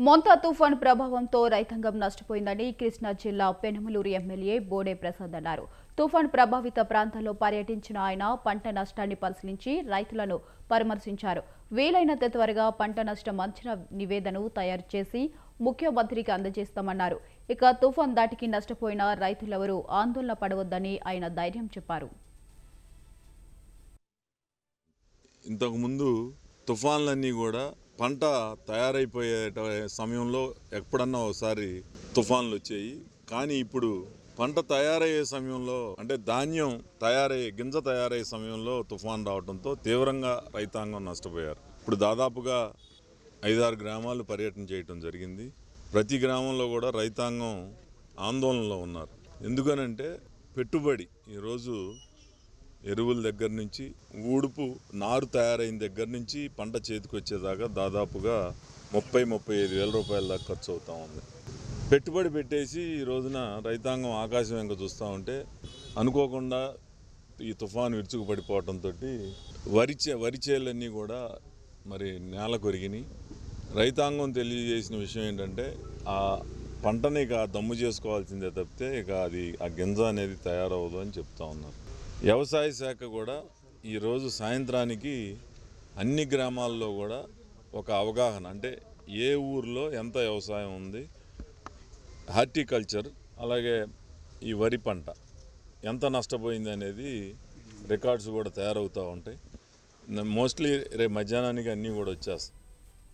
మొంతా తుఫాన్ ప్రభావంతో రైతాంగం నష్టపోయిందని కృష్ణా జిల్లా పెనమలూరు ఎమ్మెల్యే బోడే ప్రసాద్ అన్నారు. తుఫాన్ ప్రభావిత ప్రాంతాల్లో పర్యటించిన ఆయన పంట నష్టాన్ని పరిశీలించి రైతులను పరామర్శించారు. వీలైనంత త్వరగా పంట నష్టం అంచనా నివేదికను తయారు చేసి ముఖ్యమంత్రికి అందజేస్తామన్నారు. ఇక తుఫాన్ దాటికి నష్టపోయిన రైతులెవరూ ఆందోళన పడవద్దని ఆయన ధైర్యం చెప్పారు. ఇంతకుముందు తుఫాన్లన్నీ కూడా పంట తయారైపోయే సమయంలో ఎప్పుడన్నా ఒకసారి తుఫాన్లు వచ్చాయి. కానీ ఇప్పుడు పంట తయారయ్యే సమయంలో అంటే ధాన్యం గింజ తయారయ్యే సమయంలో తుఫాన్ రావడంతో తీవ్రంగా రైతాంగం నష్టపోయారు. ఇప్పుడు దాదాపుగా 5-6 గ్రామాలు పర్యటన చేయడం జరిగింది. ప్రతి గ్రామంలో కూడా రైతాంగం ఆందోళనలో ఉన్నారు. ఎందుకనంటే పెట్టుబడి ఈరోజు ఎరువుల దగ్గర నుంచి ఊడుపు నారు తయారైన దగ్గర నుంచి పంట చేతికి వచ్చేదాకా దాదాపుగా 30-35 వేల రూపాయల దాకా ఖర్చు అవుతూ ఉంది. పెట్టుబడి పెట్టేసి ఈ రోజున రైతాంగం ఆకాశం వెంక చూస్తూ ఉంటే అనుకోకుండా ఈ తుఫాను విరుచుకు పడిపోవడంతో వరి చేలన్నీ కూడా మరి నేల కొరిగినాయి. రైతాంగం తెలియజేసిన విషయం ఏంటంటే ఆ పంటని ఇక దమ్ము చేసుకోవాల్సిందే తప్పితే ఇక అది ఆ గింజ అనేది తయారవదు అని చెప్తా ఉన్నారు. వ్యవసాయ శాఖ కూడా ఈరోజు సాయంత్రానికి అన్ని గ్రామాల్లో కూడా ఒక అవగాహన, అంటే ఏ ఊర్లో ఎంత వ్యవసాయం ఉంది, హార్టికల్చర్ అలాగే ఈ వరి పంట ఎంత నష్టపోయింది అనేది రికార్డ్స్ కూడా తయారవుతూ ఉంటాయి. మోస్ట్లీ రేపు మధ్యాహ్నానికి అన్నీ కూడా వచ్చేస్తాయి.